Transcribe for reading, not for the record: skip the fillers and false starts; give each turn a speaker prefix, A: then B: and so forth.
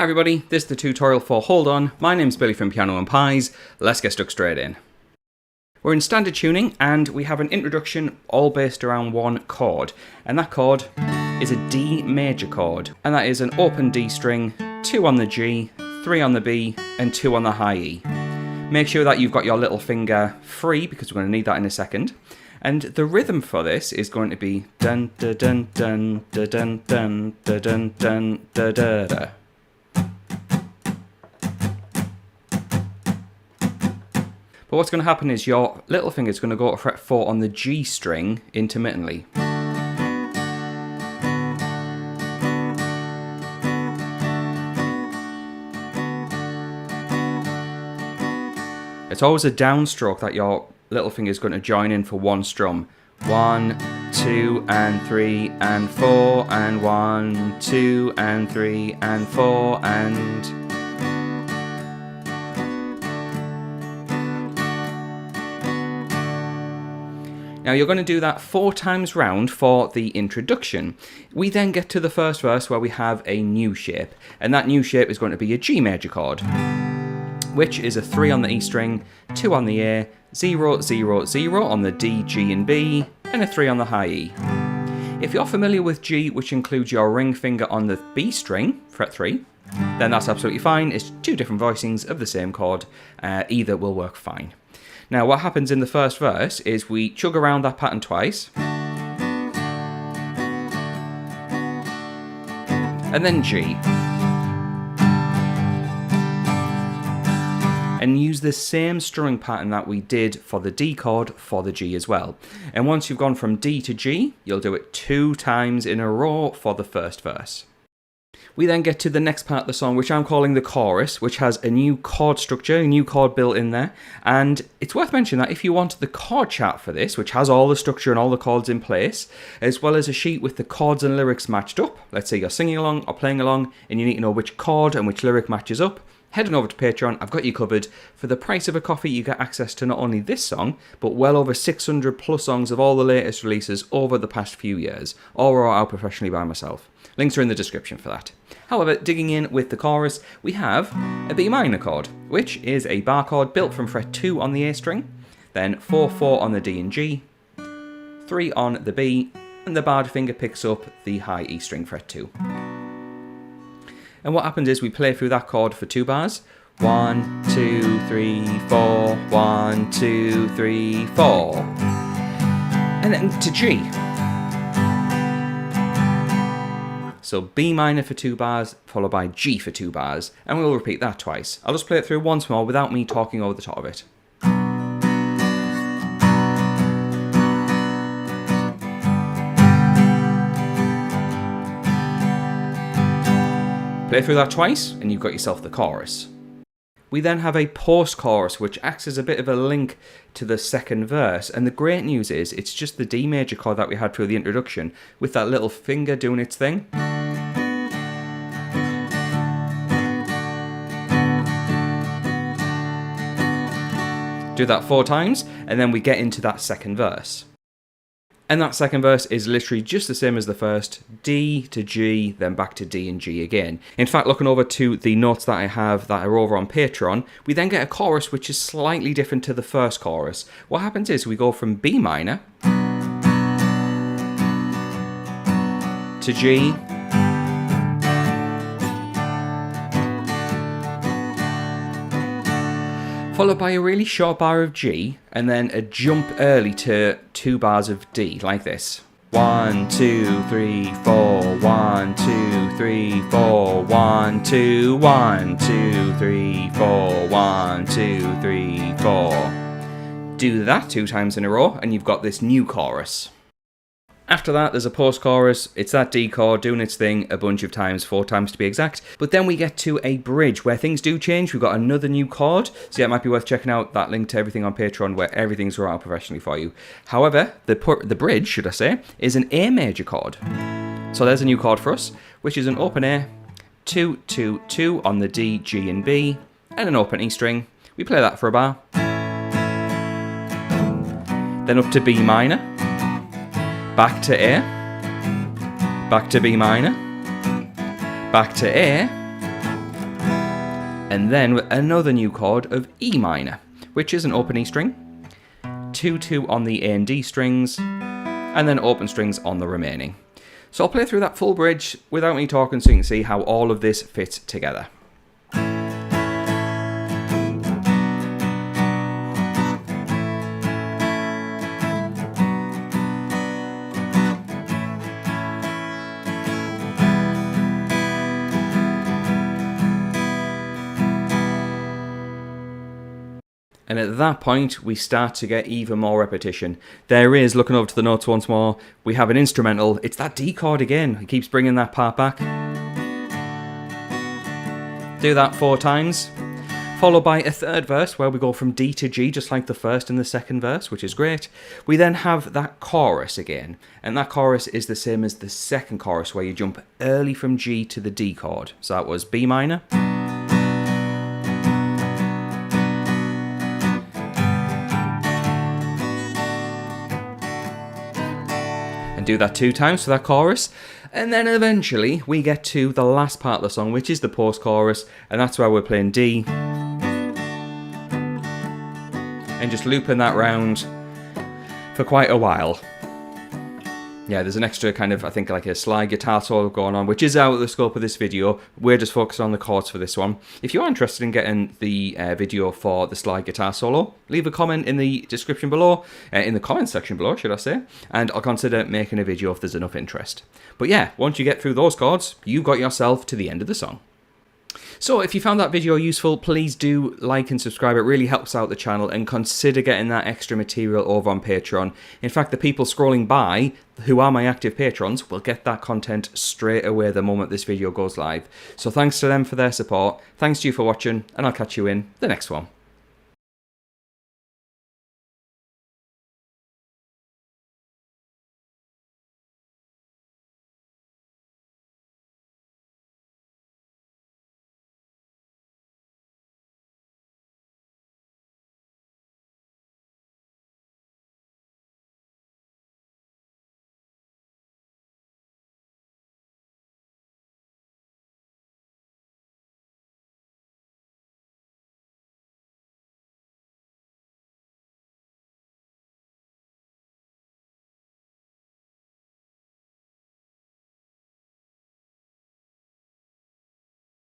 A: Hi everybody, this is the tutorial for Hold On. My name's Billy from Piano and Pies. Let's get stuck straight in. We're in standard tuning and we have an introduction all based around one chord. And that chord is a D major chord. And that is an open D string, 2 on the G, 3 on the B, and 2 on the high E. Make sure that you've got your little finger free because we're going to need that in a second. And the rhythm for this is going to be dun dun dun dun dun dun dun dun dun dun dun dun. But what's going to happen is your little finger is going to go to fret 4 on the G string intermittently. It's always a downstroke that your little finger is going to join in for one strum. 1, 2, and 3, and 4, and 1, 2, and 3, and 4, and... Now you're going to do that 4 times round for the introduction. We then get to the first verse where we have a new shape, and that new shape is going to be a G major chord, which is a 3 on the E string, 2 on the A, 0, 0, 0 on the D, G and B, and a 3 on the high E. If you're familiar with G, which includes your ring finger on the B string, fret 3, then that's absolutely fine. It's 2 different voicings of the same chord. Either will work fine. Now what happens in the first verse is we chug around that pattern twice, and then G. And use the same strumming pattern that we did for the D chord for the G as well. And once you've gone from D to G, you'll do it 2 times in a row for the first verse. We then get to the next part of the song, which I'm calling the chorus, which has a new chord structure, a new chord built in there. And it's worth mentioning that if you want the chord chart for this, which has all the structure and all the chords in place, as well as a sheet with the chords and lyrics matched up, let's say you're singing along or playing along and you need to know which chord and which lyric matches up, head on over to Patreon. I've got you covered. For the price of a coffee, you get access to not only this song, but well over 600 plus songs of all the latest releases over the past few years, all wrote out professionally by myself. Links are in the description for that. However, digging in with the chorus, we have a B minor chord, which is a bar chord built from fret 2 on the A string, then 4, 4 on the D and G, 3 on the B, and the barred finger picks up the high E string fret 2. And what happens is we play through that chord for 2 bars. 1, 2, 3, 4, 1, 2, 3, 4. And then to G. So B minor for 2 bars, followed by G for 2 bars. And we'll repeat that twice. I'll just play it through once more without me talking over the top of it. Play through that twice, and you've got yourself the chorus. We then have a post-chorus, which acts as a bit of a link to the second verse. And the great news is, it's just the D major chord that we had through the introduction, with that little finger doing its thing. Do that 4 times, and then we get into that second verse. And that second verse is literally just the same as the first, D to G, then back to D and G again. In fact, looking over to the notes that I have that are over on Patreon, we then get a chorus which is slightly different to the first chorus. What happens is we go from B minor to G, followed by a really short bar of G, and then a jump early to 2 bars of D, like this. 1, 2, 3, 4, 1, 2, 3, 4, 1, 2, 1, 2, 3, 4, 1, 2, 3, 4. Do that 2 times in a row, and you've got this new chorus. After that, there's a post-chorus. It's that D chord doing its thing a bunch of times, 4 times to be exact. But then we get to a bridge where things do change. We've got another new chord. So yeah, it might be worth checking out that link to everything on Patreon where everything's wrote out professionally for you. However, the bridge, should I say, is an A major chord. So there's a new chord for us, which is an open A, 2, 2, 2 on the D, G and B, and an open E string. We play that for a bar. Then up to B minor, back to A, back to B minor, back to A, and then another new chord of E minor, which is an open E string, 2-2 on the A and D strings, and then open strings on the remaining. So I'll play through that full bridge without me talking so you can see how all of this fits together. And at that point, we start to get even more repetition. There is, looking over to the notes once more, we have an instrumental. It's that D chord again. It keeps bringing that part back. Do that 4 times. Followed by a third verse where we go from D to G, just like the first and the second verse, which is great. We then have that chorus again. And that chorus is the same as the second chorus, where you jump early from G to the D chord. So that was B minor. And do that 2 times for that chorus, and then eventually we get to the last part of the song, which is the post-chorus, and that's where we're playing D and just looping that round for quite a while. Yeah, there's an extra kind of, I think, like a slide guitar solo going on, which is out of the scope of this video. We're just focused on the chords for this one. If you are interested in getting the video for the slide guitar solo, leave a comment in the description below, in the comments section below, should I say, and I'll consider making a video if there's enough interest. But yeah, once you get through those chords, you've got yourself to the end of the song. So if you found that video useful, please do like and subscribe. It really helps out the channel, and consider getting that extra material over on Patreon. In fact, the people scrolling by who are my active patrons will get that content straight away the moment this video goes live. So thanks to them for their support. Thanks to you for watching, and I'll catch you in the next one.